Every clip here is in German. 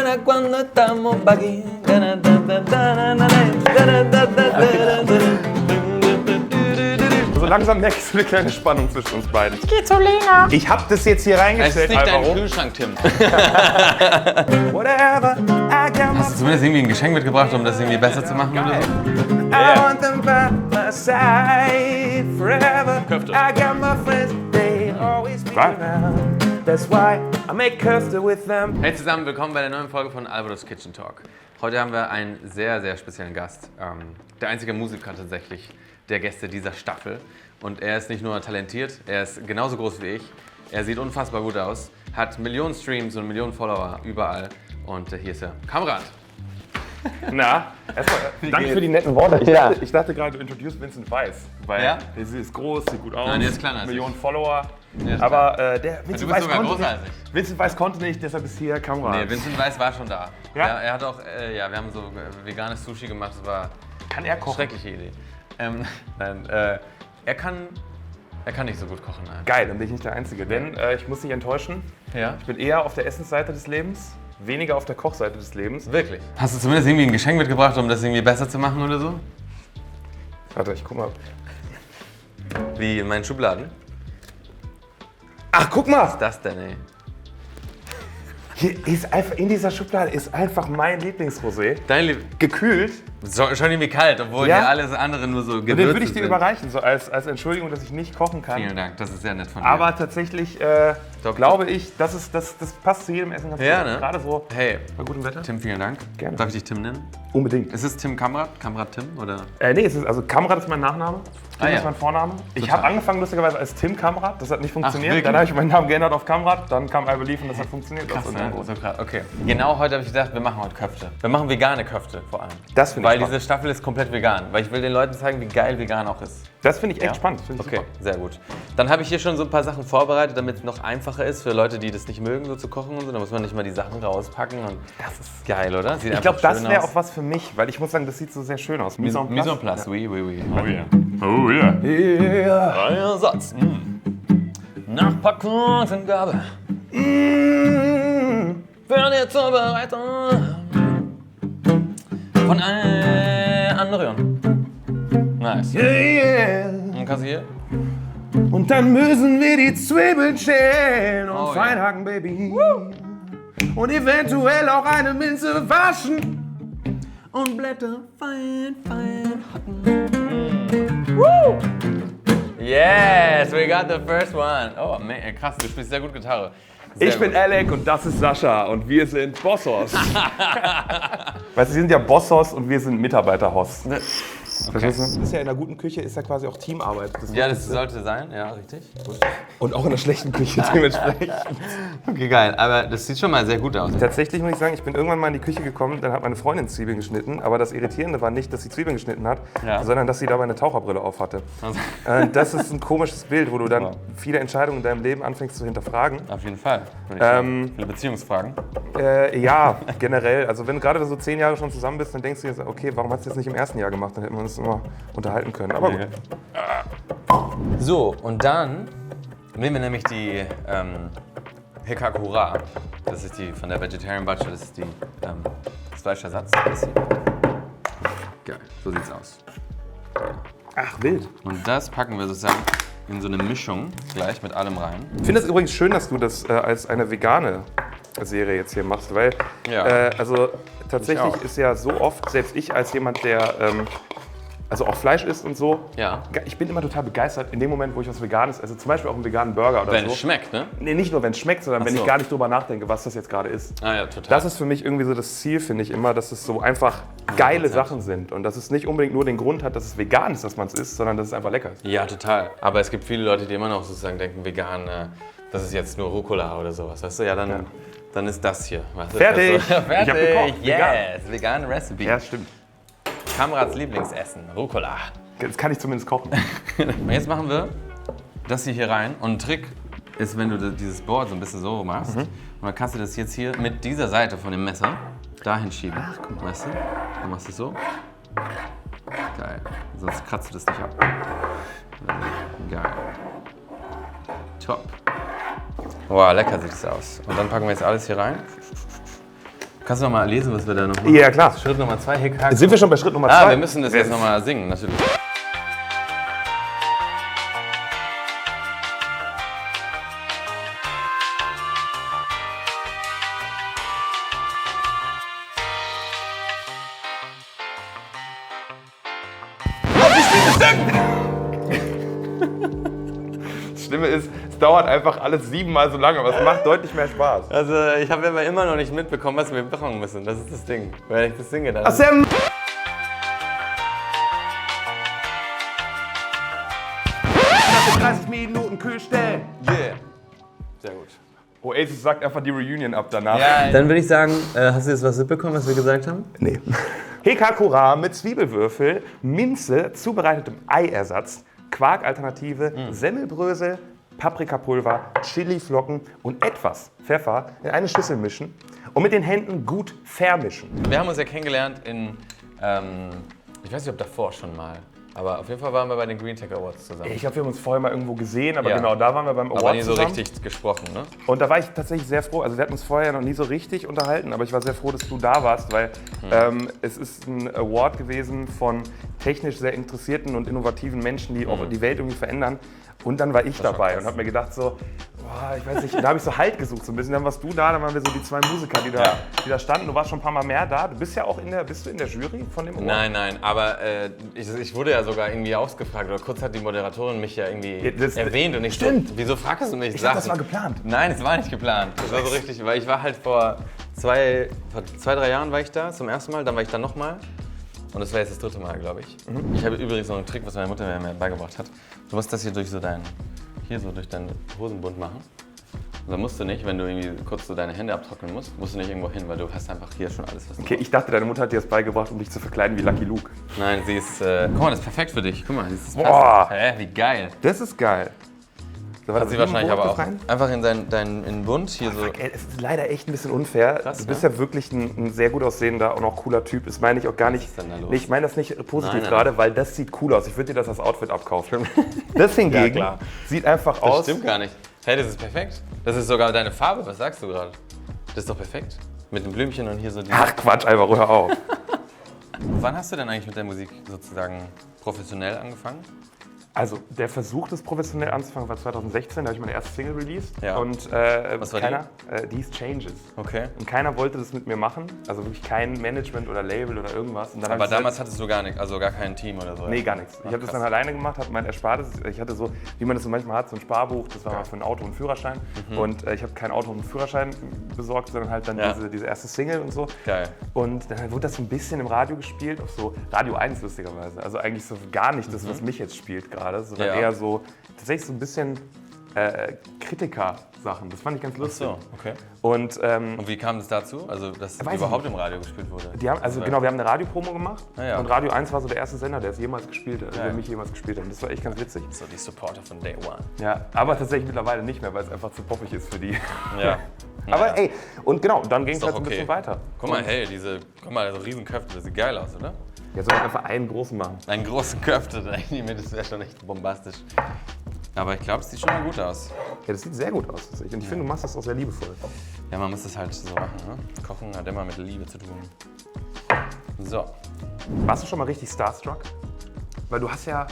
mañana cuando estamos aquí. So langsam merkst du eine kleine Spannung zwischen uns beiden. Es geht so länger. Ich hab das jetzt hier Es reingestellt. ist nicht dein Alvaro. Kühlschrank, Tim. Whatever, I got Hast du zumindest irgendwie ein Geschenk mitgebracht, um das irgendwie besser zu machen oder so? I want them by my side forever. Köfte. I got my friends, they always be around. That's why I make Köfte with them. Hey zusammen, willkommen bei der neuen Folge von Alvaro's Kitchen Talk. Heute haben wir einen sehr, sehr speziellen Gast. Der einzige Musiker tatsächlich der Gäste dieser Staffel. Und er ist nicht nur talentiert, er ist genauso groß wie ich. Er sieht unfassbar gut aus, hat Millionen Streams und Millionen Follower überall. Und hier ist er, Kamrat. Na, erstmal danke für die netten Worte. Ich dachte gerade, du introduced Vincent Weiss. Weil Ja? der ist groß, sieht gut aus. Nein, der ist kleiner als Millionen Follower. Der ist Aber der Du Vincent bist Weiss sogar konnte größer als nicht. ich. Vincent Weiss konnte nicht, deshalb ist hier Kamera. Nee, Vincent Weiss war schon da. Ja? Er hat auch, wir haben so veganes Sushi gemacht, das war Kann er eine kochen? schreckliche Idee. Nein, er kann nicht so gut kochen. Nein. Geil, dann bin ich nicht der Einzige. Denn ich muss dich enttäuschen. Ja? Ich bin eher auf der Essensseite des Lebens, weniger auf der Kochseite des Lebens. Wirklich? Hast du zumindest irgendwie ein Geschenk mitgebracht, um das irgendwie besser zu machen oder so? Warte, ich guck mal. Wie in meinen Schubladen? Ach, guck mal! Was ist das denn, ey? Hier ist einfach, in dieser Schublade ist einfach mein Lieblingsrosé. Dein Lieb. Gekühlt. Schon irgendwie kalt, obwohl Ja. hier alles andere nur so Und Gewürze den würde ich dir sind. überreichen, so als Entschuldigung, dass ich nicht kochen kann. Vielen Dank, das ist sehr nett von dir. Aber tatsächlich glaube ich, das passt zu jedem Essen ganz Ja, gut. ne? Gerade so Hey, bei gutem Wetter. Tim, vielen Dank. Gerne. Darf ich dich Tim nennen? Unbedingt. Ist es Tim Kamrat? Kamrat Tim, oder? Nee, es ist, also Kamrat ist mein Nachname. Tim ja. ist mein Vorname. Ich Total. habe angefangen lustigerweise als Tim Kamrat, das hat nicht funktioniert. wirklich? Dann habe ich meinen Namen geändert auf Kamrat, dann kam I Believe und das hat funktioniert. Krass, aus ne? irgendeinem Grund. So krass. Okay. Genau heute habe ich gedacht, wir machen heute Köfte. Wir machen vegane Köfte vor allem. Das finde ich Weil spannend. diese Staffel ist komplett vegan. Weil ich will den Leuten zeigen, wie geil vegan auch ist. Das finde ich echt Ja? spannend. Finde ich Okay, super. sehr gut. Dann habe ich hier schon so ein paar Sachen vorbereitet, damit es noch einfacher ist für Leute, die das nicht mögen, so zu kochen und so. Da muss man nicht mal die Sachen rauspacken und das ist geil, oder? Sieht Ich glaube, das schön wäre aus. auch was für mich, weil ich muss sagen, das sieht so sehr schön aus. Mise en place, oui, oui, oui. Oh ja. Oh ja. Yeah. Euer Satz. Nachpackungsangabe. Für die Zubereitung von anderen. Nice. Yeah. Und kannst du hier? Und dann müssen wir die Zwiebeln schälen und Oh, feinhacken, Baby. Und eventuell auch eine Minze waschen. Und Blätter fein hacken. Yes, we got the first one. Oh, man, krass, du spielst sehr gut Gitarre. Sehr Ich bin gut. Alec und das ist Sascha und wir sind Bossos. Weißt du, sie sind ja Bossos und wir sind Mitarbeiter-Hoss. Okay. Das ist ja in einer guten Küche, ist ja quasi auch Teamarbeit. Ja, das sollte sein, ja, richtig. Gut. Und auch in einer schlechten Küche dementsprechend. Okay, geil, aber das sieht schon mal sehr gut aus. Tatsächlich muss ich sagen, ich bin irgendwann mal in die Küche gekommen, dann hat meine Freundin Zwiebeln geschnitten, aber das Irritierende war nicht, dass sie Zwiebeln geschnitten hat, Ja. sondern dass sie dabei eine Taucherbrille auf hatte. Also, Das ist ein komisches Bild, wo du dann Ja. viele Entscheidungen in deinem Leben anfängst zu hinterfragen. auf jeden Fall. Würde ich sagen. Viele Beziehungsfragen. Ja, generell. Also wenn du gerade so 10 Jahre schon zusammen bist, dann denkst du dir, okay, warum hast du das nicht im ersten Jahr gemacht? Dann hätten wir uns immer unterhalten können. Aber gut. So, und dann nehmen wir nämlich die Hekakura. Das ist die von der Vegetarian Butcher, das ist die das Fleischersatz. Das hier. Geil, so sieht's aus. Ach, wild. Und das packen wir sozusagen in so eine Mischung gleich mit allem rein. Ich finde es übrigens schön, dass du das als eine vegane Serie jetzt hier machst, weil Ja. also tatsächlich Ich auch. ist ja so oft, selbst ich als jemand, der also auch Fleisch isst und so, Ja. ich bin immer total begeistert in dem Moment, wo ich was Veganes esse, zum Beispiel auch einen veganen Burger oder Wenn so. es schmeckt, ne? Nee, nicht nur wenn es schmeckt, sondern wenn so. ich gar nicht drüber nachdenke, was das jetzt gerade ist. Ah ja, total. Das ist für mich irgendwie so das Ziel, finde ich immer, dass es so einfach geile 100%. Sachen sind und dass es nicht unbedingt nur den Grund hat, dass es vegan ist, dass man es isst, sondern dass es einfach lecker ist. Ja, total. Aber es gibt viele Leute, die immer noch sozusagen denken, vegan, das ist jetzt nur Rucola oder sowas. Weißt du, ja, dann ist das hier. Weißt du, Fertig. das so. Ich hab Fertig. gekocht. Yes, vegane Recipe. Ja, stimmt. Kamerads Lieblingsessen, Rucola. Jetzt kann ich zumindest kochen. Und jetzt machen wir das hier rein. Und ein Trick ist, wenn du dieses Board so ein bisschen so machst, und dann kannst du das jetzt hier mit dieser Seite von dem Messer dahin schieben. Ach, guck mal. Weißt du? Dann machst du es so. Geil. Sonst kratzt du das nicht ab. Geil. Top. Wow, lecker sieht es aus. Und dann packen wir jetzt alles hier rein. Kannst du noch mal lesen, was wir da noch machen? Ja, klar. Schritt Nummer 2, Hickhack. Sind wir schon bei Schritt Nummer 2? Ah, wir müssen das jetzt nochmal singen, natürlich. Das Schlimme ist, es dauert einfach alles 7-mal so lange, aber es macht deutlich mehr Spaß. Also, ich habe immer noch nicht mitbekommen, was wir machen müssen. Das ist das Ding. Wenn ich das singe, dann... Ach, Sam! 30 Minuten kühl stellen. Yeah. Sehr gut. Oasis sagt einfach die Reunion ab danach. Ja, dann würde ich sagen, hast du jetzt was mitbekommen, was wir gesagt haben? Nee. Hekakura mit Zwiebelwürfel, Minze, zubereitetem Eiersatz, Quarkalternative, Semmelbrösel, Paprikapulver, Chiliflocken und etwas Pfeffer in eine Schüssel mischen und mit den Händen gut vermischen. Wir haben uns ja kennengelernt in, ich weiß nicht, ob davor schon mal, aber auf jeden Fall waren wir bei den Green Tech Awards zusammen. Ich glaube, wir haben uns vorher mal irgendwo gesehen, aber Ja. genau, da waren wir beim Award Aber nie so zusammen. richtig gesprochen, ne? Und da war ich tatsächlich sehr froh, also wir hatten uns vorher noch nie so richtig unterhalten, aber ich war sehr froh, dass du da warst, weil es ist ein Award gewesen von technisch sehr interessierten und innovativen Menschen, die auch die Welt irgendwie verändern. Und dann war ich dabei krass. und habe mir gedacht so, boah, ich weiß nicht, da habe ich so Halt gesucht so ein bisschen. Dann warst du da, dann waren wir so die zwei Musiker, die da standen. Du warst schon ein paar Mal mehr da. Du bist ja auch bist du in der Jury von dem Award? Nein, aber ich wurde ja sogar irgendwie ausgefragt, oder kurz hat die Moderatorin mich ja irgendwie Ja, das- erwähnt und ich Stimmt. so, wieso fragst du mich Ich dachte, das Sachen? war geplant. Nein, es war nicht geplant. Das war so richtig, weil ich war halt vor 2, 3 Jahren war ich da zum ersten Mal, dann war ich da nochmal. Und das war jetzt das 3. Mal, glaube ich. Ich habe übrigens noch einen Trick, was meine Mutter mir beigebracht hat. Du musst das hier durch deinen Hosenbund machen. Und dann musst du nicht, wenn du irgendwie kurz so deine Hände abtrocknen musst du nicht irgendwo hin, weil du hast einfach hier schon alles, was du Okay, ich dachte, deine Mutter hat dir das beigebracht, um dich zu verkleiden wie Lucky Luke. Nein, sie ist. Guck mal, das ist perfekt für dich. Guck mal, das ist Boah. Hä, wie geil. Das ist geil. Da war Hat das sie in den wahrscheinlich aber Bund auch. rein? Einfach in in den Bund hier so. Ey, es ist leider echt ein bisschen unfair. Krass, du bist ja wirklich ein sehr gut aussehender und auch cooler Typ. Das meine ich auch gar nicht. Was ist denn da los? Nee, ich meine das nicht positiv Nein. gerade, weil das sieht cool aus. Ich würde dir das als Outfit abkaufen. Das hingegen klar. sieht einfach Das aus. stimmt gar nicht. Hey, das ist perfekt. Das ist sogar deine Farbe. Was sagst du gerade? Das ist doch perfekt. Mit dem Blümchen und hier so die. Ach Quatsch, einfach hör auf. Wann hast du denn eigentlich mit der Musik sozusagen professionell angefangen? Also der Versuch, das professionell anzufangen, war 2016. Da habe ich meine erste Single released. Ja. Und Was war keiner, These Changes. Okay. Und keiner wollte das mit mir machen. Also wirklich kein Management oder Label oder irgendwas. Und dann Aber hab ich damals hattest du gar nichts, also gar kein Team oder so? Nee, gar nichts. Ich habe das krass. dann alleine gemacht, habe mein Erspartes. Ich hatte so, wie man das so manchmal hat, so ein Sparbuch, das war mal für ein Auto und einen Führerschein. Und ich habe kein Auto und einen Führerschein besorgt, sondern halt dann Ja. diese erste Single und so. Geil. Und dann wurde das so ein bisschen im Radio gespielt, auf so Radio 1 lustigerweise. Also eigentlich so gar nicht das, was mich jetzt spielt gerade, sondern Ja. eher so, tatsächlich so ein bisschen Kritiker-Sachen. Das fand ich ganz Ach lustig. so, okay. Und Und wie kam es dazu? Also, dass Weiß ich überhaupt im Radio gespielt wurde? die haben, also genau, wir haben eine Radiopromo gemacht Ah, ja. und Radio 1 war so der erste Sender, der es jemals gespielt hat, Ja. der mich jemals gespielt hat. Und das war echt ganz witzig. So die Supporter von Day One. Ja, aber tatsächlich mittlerweile nicht mehr, weil es einfach zu poppig ist für die. Ja. Aber Naja. ey, und genau, dann ging es Ist halt doch so ein okay. bisschen weiter. Guck mal, hey, guck mal, so Riesenköpfe, das sieht geil aus, oder? Jetzt soll ich einfach einen großen machen. Einen großen Köfte, das wäre schon echt bombastisch. Aber ich glaube, es sieht schon mal gut aus. Ja, das sieht sehr gut aus. Und ich finde, du machst das auch sehr liebevoll. Ja, man muss das halt so machen, ne? Kochen hat immer mit Liebe zu tun. So. Warst du schon mal richtig starstruck? Weil du hast ja,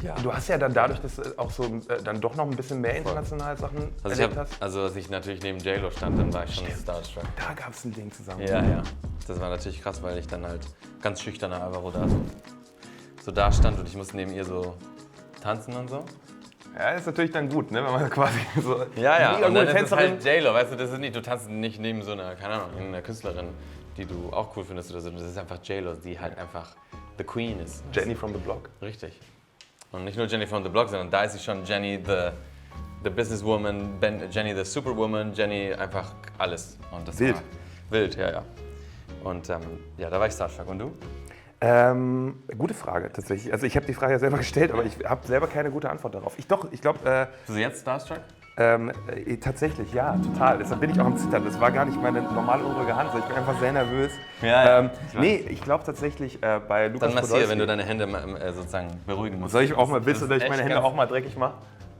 Ja. du hast ja dann dadurch, dass du auch so dann doch noch ein bisschen mehr internationale Sachen Also, erlebt hast. als ich natürlich neben J-Lo stand, dann war ich schon starstruck. Da gab es ein Ding zusammen. Ja. Das war natürlich krass, weil ich dann halt ganz schüchterner Alvaro da so da stand und ich musste neben ihr so tanzen und so. Ja, ist natürlich dann gut, ne? Wenn man quasi so Ja. mega Und dann gute ist es halt J-Lo, weißt du, das ist nicht, du tanzt nicht neben so einer, keine Ahnung, einer Künstlerin, die du auch cool findest oder so. Das ist einfach J-Lo, die halt einfach the Queen ist. Jenny from the Block. Richtig. Und nicht nur Jenny from the Block, sondern da ist sie schon Jenny the Businesswoman, Jenny the Superwoman, Jenny einfach alles. Und das Wild. war wild, ja. Und ja, da war ich starstruck. Und du? Gute Frage tatsächlich. Also ich habe die Frage ja selber gestellt, aber ich habe selber keine gute Antwort darauf. Ich glaube, Bist du jetzt starstruck? tatsächlich, ja, total. Deshalb bin ich auch am Zittern. Das war gar nicht meine normale unruhige Hand, sondern ich bin einfach sehr nervös. Ja, ich weiß. nee, ich glaube tatsächlich bei Lukas Dann massier, Podolski. wenn du deine Hände sozusagen beruhigen musst. Soll ich auch mal, willst du, dass ich echt meine Hände ganz- auch mal dreckig mache?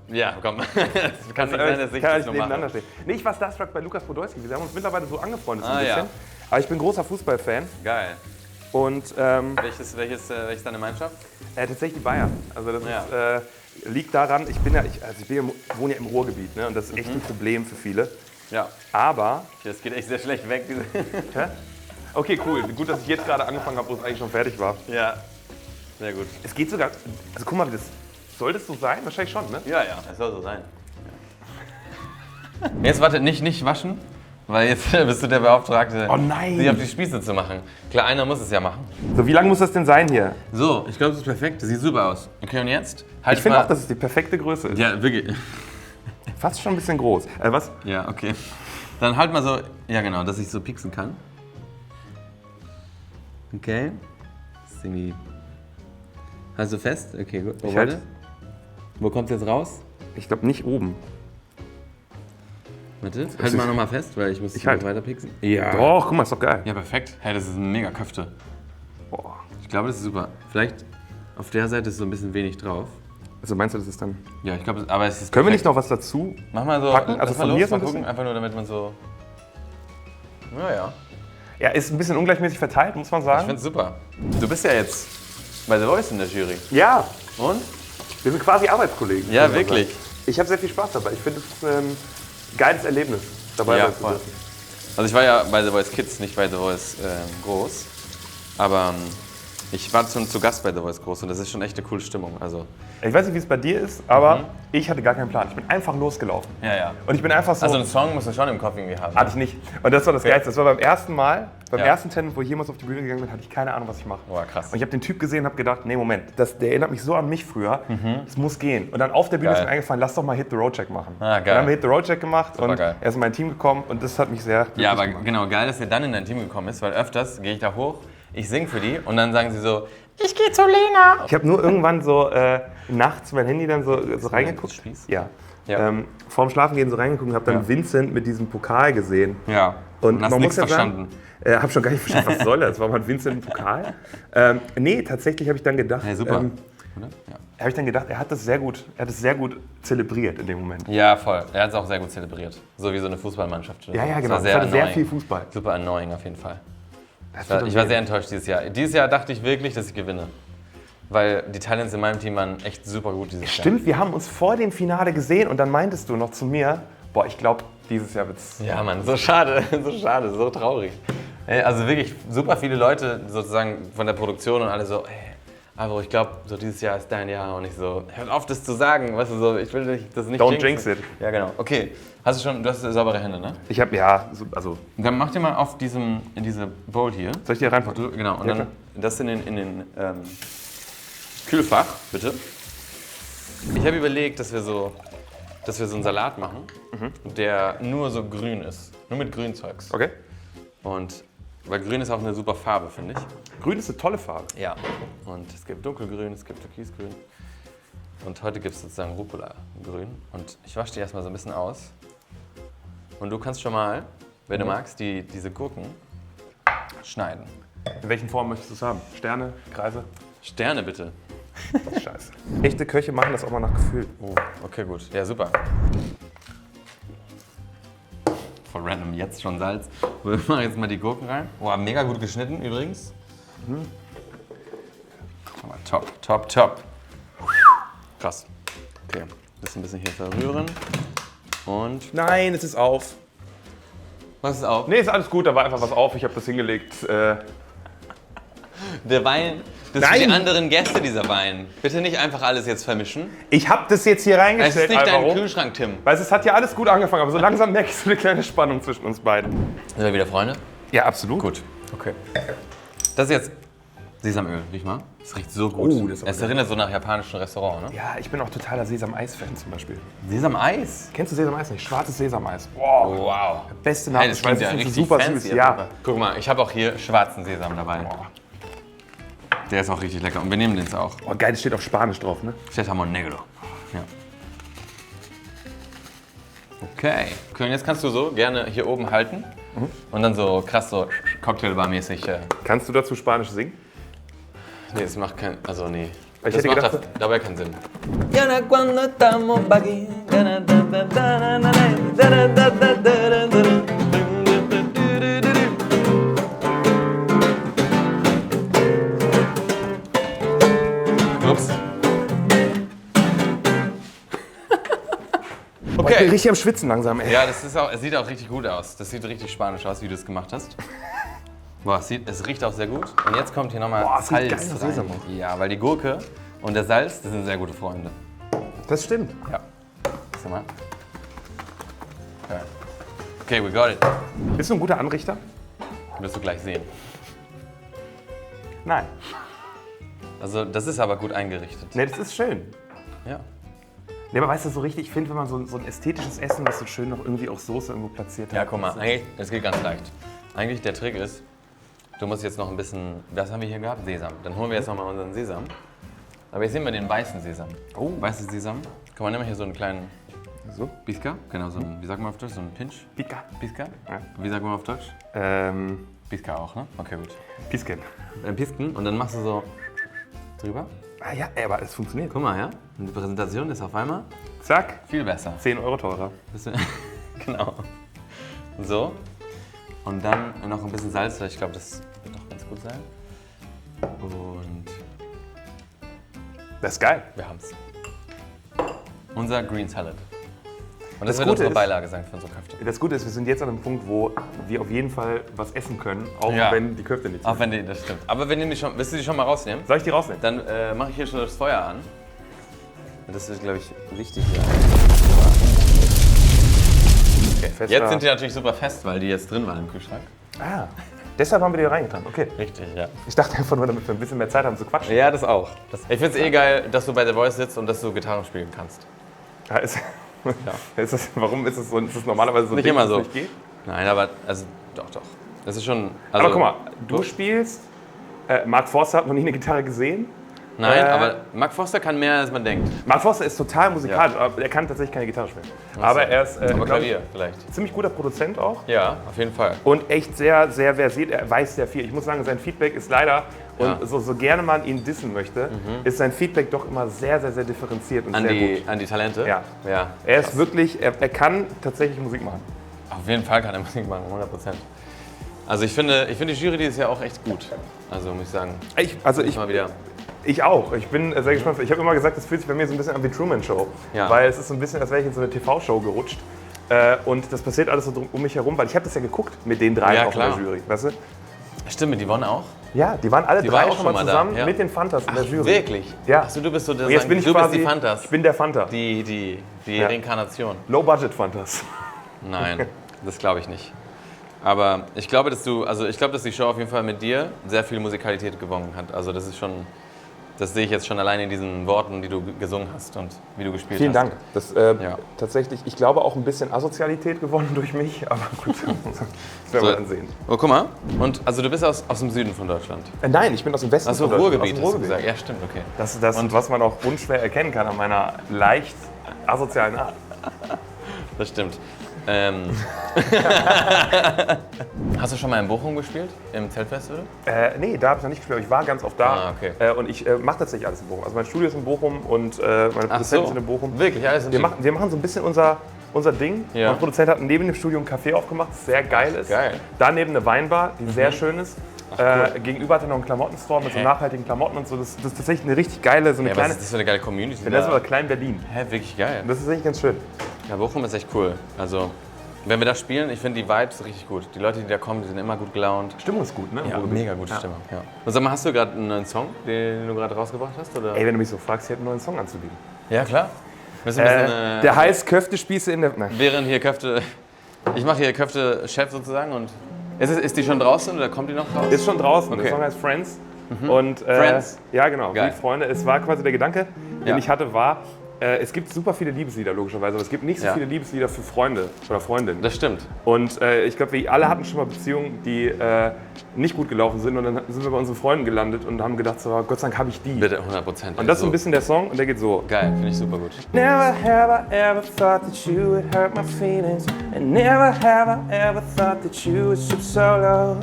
Ja, komm. Das kann nicht sein, dass ich kann das nicht noch nebeneinander mache. stehen. Nee, ich war starstruck bei Lukas Podolski. Wir haben uns mittlerweile so angefreundet so Ah, ein bisschen. ja. Aber ich bin großer Fußballfan. Geil. Und Welches deine Mannschaft? tatsächlich die Bayern. Also das Ja. liegt daran, wohne ja im Ruhrgebiet, ne? Und das ist echt ein Problem für viele. Ja. Aber, Das geht echt sehr schlecht weg. hä? Okay, cool. Gut, dass ich jetzt gerade angefangen habe, wo es eigentlich schon fertig war. Ja. Sehr gut. Es geht sogar, also guck mal, soll das so sein? Wahrscheinlich schon, ne? Ja, es soll so sein. Ja. Jetzt warte, nicht waschen, weil jetzt bist du der Beauftragte, Oh nein. sie auf die Spieße zu machen. Klar, einer muss es ja machen. So, wie lang muss das denn sein hier? So, ich glaube, das ist perfekt. Das sieht super aus. Okay, und jetzt? Halt Ich finde mal- auch, dass es die perfekte Größe ist. Ja, wirklich. Fast schon ein bisschen groß. Was? Ja, okay. Dann halt mal so, ja genau, dass ich so pieksen kann. Okay. Das ist irgendwie... Hast du fest? Okay, gut. Ich halte. Wo kommt es jetzt raus? Ich glaube nicht oben. Warte, halt mal nochmal fest, weil ich muss Ich halt. weiter pieksen. Ja. Doch, guck mal, ist doch geil. Ja, perfekt. Hey, das ist eine mega Köfte. Boah. Ich glaube, das ist super. Vielleicht auf der Seite ist so ein bisschen wenig drauf. Also meinst du, das ist dann... Ja, ich glaube, aber es ist Können wir perfekt. nicht noch was dazu? Mach mal so, packen? Also lass mal von los, mir so mal ein gucken, bisschen? einfach nur damit man so... Naja, Ja, ist ein bisschen ungleichmäßig verteilt, muss man ich sagen. find's super. Du bist ja jetzt bei The Voice in der Jury. Ja, Und? wir sind quasi Arbeitskollegen. Ja, muss man wirklich. sagen. Ich habe sehr viel Spaß dabei. Ich finde, es ist ein geiles Erlebnis, dabei Ja, sein zu voll. dürfen. Also ich war ja bei The Voice Kids, nicht bei The Voice groß. Aber ich war zu Gast bei The Voice groß und das ist schon echt eine coole Stimmung. Also, Ich weiß nicht, wie es bei dir ist, aber ich hatte gar keinen Plan. Ich bin einfach losgelaufen. ja. Und ich bin einfach so... Also einen Song musst du schon im Kopf irgendwie haben. hatte ich nicht. Und das war das Geilste. Das war beim ersten Mal, beim Ja. ersten Tennis, wo ich jemals auf die Bühne gegangen bin, hatte ich keine Ahnung, was ich mache. Boah, krass. Und ich habe den Typ gesehen und habe gedacht, nee, Moment, der erinnert mich so an mich früher, das muss gehen. Und dann auf der Bühne Geil. ist mir eingefallen, lass doch mal Hit the Road Check machen. Ah, geil. Dann haben wir Hit the Road Check gemacht und geil. er ist in mein Team gekommen und das hat mich sehr glücklich Ja, aber gemacht. genau, geil, dass er dann in dein Team gekommen ist, weil öfters gehe ich da hoch, ich singe für die und dann sagen sie so, ich gehe zu Lena. Ich habe nur irgendwann so nachts mein Handy dann so reingeguckt. Spieß? Ja. Ja. Vorm Schlafengehen so reingeguckt und habe dann Ja. Vincent mit diesem Pokal gesehen. Ja, Und hast man nichts muss ja verstanden. sagen, habe schon gar nicht verstanden, was soll das? Warum hat Vincent einen Pokal? Nee, tatsächlich habe ich dann gedacht, Hey, super. Oder? Ja. habe ich dann gedacht, er hat es sehr gut zelebriert in dem Moment. Ja, voll. Er hat es auch sehr gut zelebriert. So wie so eine Fußballmannschaft. oder Ja, so. ja, Es genau. war Es sehr hatte sehr annoying. viel Fußball. Super annoying auf jeden Fall. Das Ich war sehr enttäuscht dieses Jahr. Dieses Jahr dachte ich wirklich, dass ich gewinne. Weil die Talents in meinem Team waren echt super gut dieses Jahr. Stimmt, wir haben uns vor dem Finale gesehen und dann meintest du noch zu mir, boah, ich glaube, dieses Jahr wird's. Ja, Mann, so schade, so traurig. Ey, also wirklich super viele Leute sozusagen von der Produktion und alle so, ey, Alvaro, ich glaube, so dieses Jahr ist dein Jahr und ich so, hört auf, das zu sagen, weißt du, so, ich will das nicht Don't jinx it. Ja, genau. Okay, du hast saubere Hände, ne? Ich habe, ja, also, Und dann mach dir mal auf in diese Bowl hier. soll ich die reinpacken? Genau, und Ja, dann klar. das in den Kühlfach, bitte. Ich habe überlegt, dass wir so einen Salat machen, der nur so grün ist. Nur mit Grünzeugs. Okay. Und weil grün ist auch eine super Farbe, finde ich. Grün ist eine tolle Farbe. Ja. Und es gibt dunkelgrün, es gibt türkisgrün. Und heute gibt es sozusagen Rucola-grün. Und ich wasche die erstmal so ein bisschen aus. Und du kannst schon mal, wenn du magst, diese Gurken schneiden. In welchen Formen möchtest du es haben? Sterne, Kreise? Sterne bitte. Scheiße. Echte Köche machen das auch mal nach Gefühl. Oh, okay, gut. Ja, super. Voll random, jetzt schon Salz. Wir machen jetzt mal die Gurken rein. Oh, mega gut geschnitten übrigens. Aber top. Krass. Okay, das ein bisschen hier verrühren. Und Nein, es ist auf. was ist auf? Nee, ist alles gut, da war einfach was auf. Ich habe das hingelegt. Der Wein, das Nein. sind die anderen Gäste, dieser Wein. Bitte nicht einfach alles jetzt vermischen. Ich habe das jetzt hier Es reingestellt, ist nicht dein Alvaro. Kühlschrank, Tim. Weil es hat ja alles gut angefangen, aber so langsam merke ich so eine kleine Spannung zwischen uns beiden. Sind wir wieder Freunde? Ja, absolut. Gut. Okay. Das ist jetzt Sesamöl, riech mal. Das riecht so gut. Oh, das ist aber es erinnert so nach japanischem Restaurant, ne? Ja, ich bin auch totaler Sesam-Eis-Fan zum Beispiel. Sesameis? Kennst du Sesam-Eis nicht? Schwarzes Sesam-Eis. Wow. Wow. Beste Hey, Name. das Ich weiß, klingt ja das ist richtig super fancy. süß. auf Ja. jeden Fall. Guck mal, ich habe auch hier schwarzen Sesam dabei. Der ist auch richtig lecker und wir nehmen den jetzt auch. Oh, geil, das steht auf Spanisch drauf, ne? Sésamo negro. Ja. Okay. Und jetzt kannst du so gerne hier oben halten und dann so krass so Cocktailbar-mäßig. Kannst du dazu Spanisch singen? Nee, das macht kein. Also nee. Ich Das hätte macht gedacht, dabei keinen Sinn. Ups. ich bin Okay. richtig am Schwitzen langsam, ey. Ja, es sieht auch richtig gut aus. Das sieht richtig spanisch aus, wie du es gemacht hast. Boah, es riecht auch sehr gut. Und jetzt kommt hier nochmal Boah, es riecht Salz geil nach rein. Sesam. Ja, weil die Gurke und der Salz, das sind sehr gute Freunde. Das stimmt. Ja. Sag mal. Okay, we got it. Bist du ein guter Anrichter? Wirst du gleich sehen. Nein. Also, das ist aber gut eingerichtet. Ne, das ist schön. Ja. Ne, aber weißt du, so richtig, ich finde, wenn man so ein ästhetisches Essen, was so schön noch irgendwie auch Soße irgendwo platziert hat. Ja, guck mal, eigentlich, es geht ganz leicht. Eigentlich der Trick ist, du musst jetzt noch ein bisschen, was haben wir hier gehabt? Sesam. Dann holen wir jetzt nochmal unseren Sesam. Aber jetzt sehen wir den weißen Sesam. Oh, weißer Sesam. Guck mal, nimm mal hier so einen kleinen So, Biska. Genau, so ein, wie sagt man auf Deutsch? So ein Pinch? Pika. Biska? Ja. Wie sagt man auf Deutsch? Biska auch, ne? Okay, gut. Pisken. Ein Pisken und dann machst du so drüber. Ah ja, ey, aber es funktioniert. Guck mal, ja? Und die Präsentation ist auf einmal Zack, viel besser. 10 Euro teurer. Genau. So. Und dann noch ein bisschen Salz, weil ich glaube, das wird doch ganz gut sein. Und Das ist geil. wir haben's. Unser Green Salad. Und Das das wird Gute unsere ist- Beilage sein für unsere Köfte. Das Gute ist, wir sind jetzt an einem Punkt, wo wir auf jeden Fall was essen können, auch Ja. wenn die Köfte nicht Auch sind. wenn die, das stimmt. Aber wenn die schon, willst du die schon mal rausnehmen? Soll ich die rausnehmen? Dann mache ich hier schon das Feuer an. Das ist, glaube ich, wichtig hier. Okay. Fester- Jetzt sind die natürlich super fest, weil die jetzt drin waren im Kühlschrank. Ah, deshalb haben wir die reingetan. Okay. Richtig, ja. Ich dachte einfach nur, damit wir ein bisschen mehr Zeit haben zu quatschen. Ja, das auch. Ich finde es eh geil, dass du bei The Voice sitzt und dass du Gitarre spielen kannst. Ja, ist das, warum ist es so? Ist das normalerweise so ein Nicht Ding, immer dass es so. nicht geht? Nein, aber also doch. Das ist schon. Also, Aber guck mal, du spielst. Mark Forster hat noch nie eine Gitarre gesehen. Nein, aber Mark Forster kann mehr, als man denkt. Mark Forster ist total musikalisch, aber er kann tatsächlich keine Gitarre spielen. Aber er ist Aber glaub Klavier vielleicht. ich, ziemlich guter Produzent auch. Ja, auf jeden Fall. Und echt sehr, sehr versiert. Er weiß sehr viel. Ich muss sagen, sein Feedback ist leider, Ja. und so gerne man ihn dissen möchte, ist sein Feedback doch immer sehr, sehr, sehr differenziert und sehr gut. An die Talente? Ja. Ja. Er ist wirklich, er kann tatsächlich Musik machen. Auf jeden Fall kann er Musik machen, 100%. Also ich finde die Jury dieses Jahr auch echt gut. Also muss ich sagen. Mal wieder. Ich auch. Ich bin sehr gespannt. Ich habe immer gesagt, das fühlt sich bei mir so ein bisschen an wie Truman Show. Ja. Weil es ist so ein bisschen, als wäre ich in so eine TV-Show gerutscht. Und das passiert alles so um mich herum, weil ich habe das ja geguckt mit den drei Ja, auch klar. in der Jury. Weißt du? Stimmt, mit Yvonne auch? Ja, die waren alle Die drei war auch schon mal schon mal zusammen da, ja. mit den Fantas in der Jury. Wirklich? Ja. Achso, du bist so der Und jetzt bin ich du quasi, bist die Fantas. ich bin der Fanta. Die Ja. Reinkarnation. Low-Budget Fantas. Nein, das glaube ich nicht. Aber ich glaube, dass die Show auf jeden Fall mit dir sehr viel Musikalität gewonnen hat. Also das ist schon, das sehe ich jetzt schon allein in diesen Worten, die du gesungen hast und wie du gespielt Vielen hast. Dank. Das Ja. tatsächlich, ich glaube auch ein bisschen Asozialität gewonnen durch mich, aber gut, das werden wir dann sehen. Oh, guck mal. Und also du bist aus dem Süden von Deutschland. Nein, ich bin aus dem Westen. Achso, von Deutschland, Ruhrgebiet, aus dem hast du Ruhrgebiet. gesagt. Ja, stimmt, okay. Das ist das, was man auch unschwer erkennen kann an meiner leicht asozialen Art. Das stimmt. Hast du schon mal in Bochum gespielt? Im Zeltfestival? Nee, da habe ich noch nicht gespielt, aber ich war ganz oft da. Ah, okay. Und ich mache tatsächlich alles in Bochum. Also mein Studio ist in Bochum und meine Produzenten sind in Bochum. Wirklich? Alles in Wir machen so ein bisschen unser Ding. Ja. Mein Produzent hat neben dem Studio ein Café aufgemacht, das sehr geil ist. geil. Daneben eine Weinbar, die sehr schön ist. Gegenüber hat er noch einen Klamottenstore mit so nachhaltigen Klamotten und so. Das ist tatsächlich eine richtig geile, so eine Ja, was kleine. ist das für eine geile Community? Das ist aber Klein-Berlin. Hä, wirklich geil. Das ist echt ganz schön. Ja, Bochum ist echt cool. Also, wenn wir da spielen, ich finde die Vibes richtig gut. Die Leute, die da kommen, die sind immer gut gelaunt. Stimmung ist gut, ne? im Ja, Ruhrgebiet. mega gute Stimmung. Ja. Und sag mal, hast du gerade einen neuen Song, den du gerade rausgebracht hast? Oder? Ey, wenn du mich so fragst, ich hätte einen neuen Song anzubieten. Ja, klar. Müssen wir ein bisschen, Der heißt Köftespieße in der. Nein. während hier Köfte. Ich mache hier Köfte-Chef sozusagen und. Ist die schon draußen oder kommt die noch raus? Ist schon draußen. Okay. Der Song heißt Friends. Und, Friends? Ja, genau. Geil. Wie Freunde. Es war quasi der Gedanke, den Ja. ich hatte, war, es gibt super viele Liebeslieder, logischerweise, aber es gibt nicht so Ja. viele Liebeslieder für Freunde oder Freundinnen. Das stimmt. Und ich glaube, wir alle hatten schon mal Beziehungen, die nicht gut gelaufen sind. Und dann sind wir bei unseren Freunden gelandet und haben gedacht, so, Gott sei Dank habe ich die. Bitte 100%. Und das ist so ein bisschen der Song und der geht so. Geil, finde ich super gut. Never have I ever thought that you would hurt my feelings. And never have I ever thought that you would stoop so low.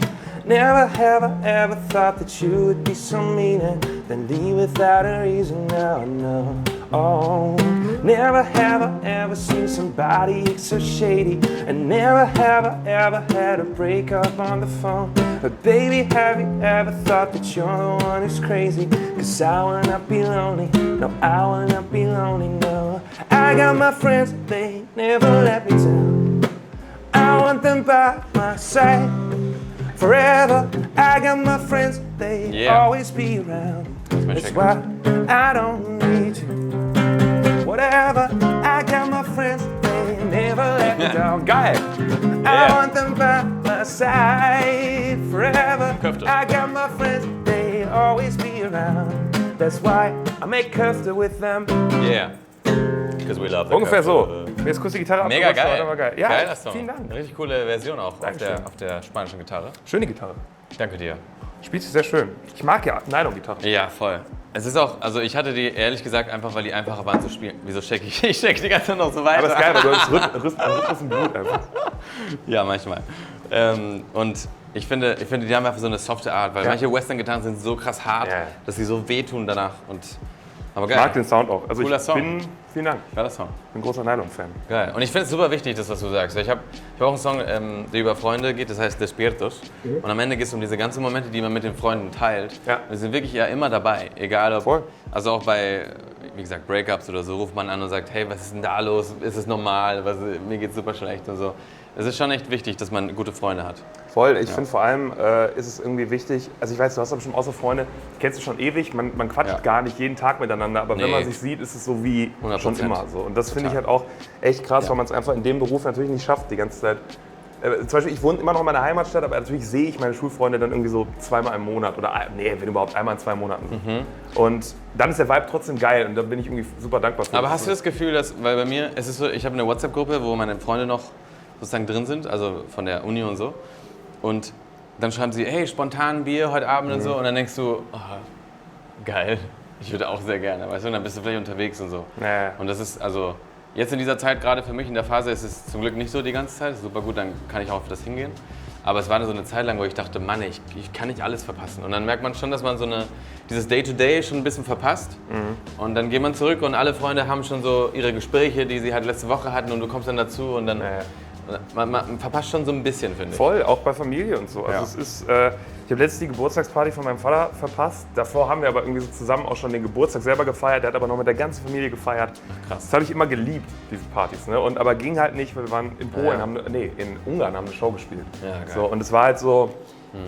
Never have I ever thought that you would be so mean and then leave without a reason. Now I know. Oh, never have I ever seen somebody act so shady, and never have I ever had a breakup on the phone. But baby, have you ever thought that you're the one who's crazy? 'Cause I will not be lonely, no, I will not be lonely, no. I got my friends, they never let me down. I want them by my side forever. I got my friends, they always be around. That's why I don't need you. Whatever, I got my friends, they never let me down. Geil! I want them by my side forever. I got my friends, they always be around. That's why I make Köfte with them. Yeah. Because we love the Ungefähr Köfte. so. Mir ist kurz die Gitarre Mega abgerutscht, geil. aber geil. Ja, Geiler Song. vielen Dank. Richtig coole Version auch Dankeschön. auf der spanischen Gitarre. Schöne Gitarre. Danke dir. Spielt sich sehr schön. Ich mag ja Nylon-Gitarre. Ja, voll. Es ist auch, also ich hatte die ehrlich gesagt einfach, weil die einfacher waren zu spielen. Wieso shake ich? Ich shake die ganze Zeit noch so weiter. Aber ist geil, weil du hast Rhythmus im Blut einfach. Ja, manchmal. Und ich finde, die haben einfach so eine softe Art, weil manche Western-Gitarren sind so krass hart, dass sie so wehtun danach. Aber geil. Ich mag den Sound auch. Also Cooler Song. Vielen Dank. Geiler Song. Ich bin ein großer Nylon-Fan. Geil. Und ich finde es super wichtig, das, was du sagst. Ich hab auch einen Song, der über Freunde geht, das heißt Despiertos. Und am Ende geht es um diese ganzen Momente, die man mit den Freunden teilt. Ja. Wir sind wirklich ja immer dabei. Egal ob, Voll. also auch bei, wie gesagt, Breakups oder so, ruft man an und sagt, hey, was ist denn da los? Ist es normal? Mir geht's super schlecht und so. Es ist schon echt wichtig, dass man gute Freunde hat. Voll, ich finde vor allem ist es irgendwie wichtig, also ich weiß, du hast aber schon außer Freunde, kennst du schon ewig, man quatscht gar nicht jeden Tag miteinander, aber wenn man sich sieht, ist es so wie 100%. schon immer so. Und das finde ich halt auch echt krass, weil man es einfach in dem Beruf natürlich nicht schafft, die ganze Zeit. Zum Beispiel, ich wohne immer noch in meiner Heimatstadt, aber natürlich sehe ich meine Schulfreunde dann irgendwie so zweimal im Monat oder, nee, wenn überhaupt einmal in 2 Monaten. Und dann ist der Vibe trotzdem geil und da bin ich irgendwie super dankbar für. Aber hast du das Gefühl, dass, weil bei mir, es ist so, ich habe eine WhatsApp-Gruppe, wo meine Freunde noch sozusagen drin sind, also von der Uni und so. Und dann schreiben sie, hey, spontan Bier heute Abend und so. Und dann denkst du, oh, geil, ich würde auch sehr gerne, weißt du, und dann bist du vielleicht unterwegs und so. Ja. Und das ist, also, jetzt in dieser Zeit, gerade für mich in der Phase, ist es zum Glück nicht so die ganze Zeit. Super gut, dann kann ich auch auf das hingehen. Aber es war so eine Zeit lang, wo ich dachte, Mann, ich kann nicht alles verpassen. Und dann merkt man schon, dass man so dieses Day-to-Day schon ein bisschen verpasst. Und dann geht man zurück und alle Freunde haben schon so ihre Gespräche, die sie halt letzte Woche hatten und du kommst dann dazu und dann... Man verpasst schon so ein bisschen, finde ich. Voll, auch bei Familie und so. Also es ist, ich habe letztens die Geburtstagsparty von meinem Vater verpasst. Davor haben wir aber irgendwie so zusammen auch schon den Geburtstag selber gefeiert. Der hat aber noch mit der ganzen Familie gefeiert. Ach, krass. Das habe ich immer geliebt, diese Partys. Ne? Aber ging halt nicht, weil wir waren in Polen, in Ungarn haben eine Show gespielt. Ja, geil. So, und es war halt so,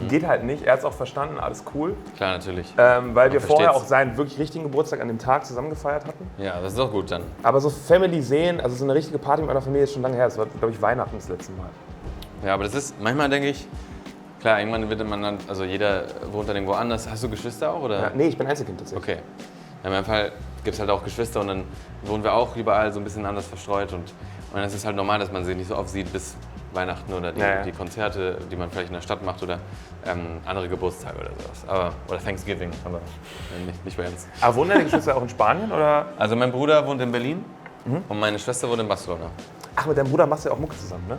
geht halt nicht. Er hat es auch verstanden, alles cool. Klar, natürlich. Weil wir vorher auch seinen wirklich richtigen Geburtstag an dem Tag zusammen gefeiert hatten. Ja, das ist auch gut dann. Aber so Family sehen, also so eine richtige Party mit meiner Familie ist schon lange her. Das war, glaube ich, Weihnachten das letzte Mal. Ja, aber das ist, manchmal denke ich, klar, irgendwann wird man dann, also jeder wohnt dann irgendwo anders. Hast du Geschwister auch, oder? Ja, nee, ich bin Einzelkind tatsächlich. Okay. Ja, in meinem Fall gibt es halt auch Geschwister und dann wohnen wir auch überall so ein bisschen anders verstreut. Und es ist halt normal, dass man sie nicht so oft sieht bis Weihnachten oder die Konzerte, die man vielleicht in der Stadt macht oder andere Geburtstage oder sowas. Oder Thanksgiving, aber nicht bei uns. Aber wohnen deine Geschwister auch in Spanien, oder? Also mein Bruder wohnt in Berlin und meine Schwester wohnt in Barcelona. Ach, mit deinem Bruder machst du ja auch Mucke zusammen, ne?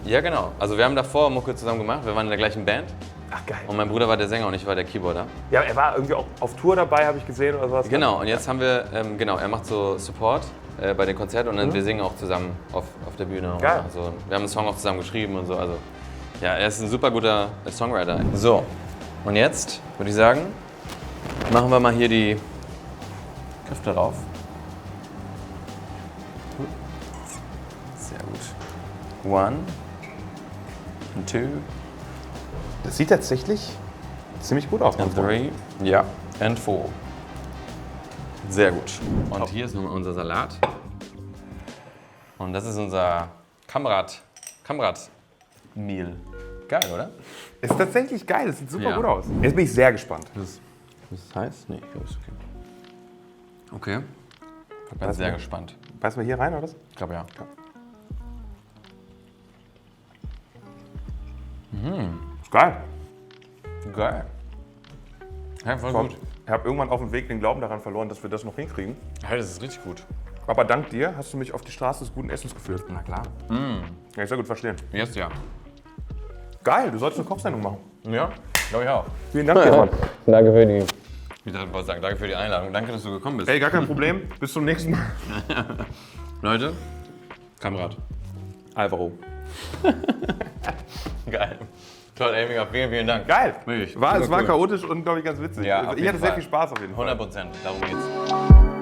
Ja, genau. Also wir haben davor Mucke zusammen gemacht, wir waren in der gleichen Band. Ach, geil. Und mein Bruder war der Sänger und ich war der Keyboarder. Ja, er war irgendwie auch auf Tour dabei, habe ich gesehen oder sowas. Genau, und jetzt haben wir, er macht so Support bei den Konzerten und dann wir singen auch zusammen auf der Bühne. Geil. Und so. Wir haben einen Song auch zusammen geschrieben und so. Also ja, er ist ein super guter Songwriter. So, und jetzt würde ich sagen, machen wir mal hier die Köfte drauf. Sehr gut. 1 and 2 Das sieht tatsächlich ziemlich gut aus. and 3, ja, and 4. Sehr gut. Und hier ist nochmal unser Salat. Und das ist unser Kamrat-Meal. Geil, oder? Ist tatsächlich geil, das sieht super Ja. gut aus. Jetzt bin ich sehr gespannt. Ist das heiß? Nee, ich glaube, ist okay. Okay. Ich bin sehr gespannt. Beißen wir hier rein, oder was? Ich glaube, ja. Ist geil. Geil. Ja, voll gut. Ich habe irgendwann auf dem Weg den Glauben daran verloren, dass wir das noch hinkriegen. Ja, das ist richtig gut. Aber dank dir hast du mich auf die Straße des guten Essens geführt. Na klar. Kann ich sehr gut verstehen. Jetzt ja. Geil, du solltest eine Kochsendung machen. Ja, glaube ich auch. Vielen Dank, Stefan. Danke für die. Ich wollte sagen, danke für die Einladung. Danke, dass du gekommen bist. Ey, gar kein Problem. Bis zum nächsten Mal. Leute, Kamerad. Alvaro. Geil. Toll, ey, mega. Vielen, vielen Dank. Geil. Wirklich. Es war cool. chaotisch und, glaube ich, ganz witzig. Ja, Also, auf ich jeden hatte sehr Fall. viel Spaß auf jeden Fall. 100%. Darum geht's.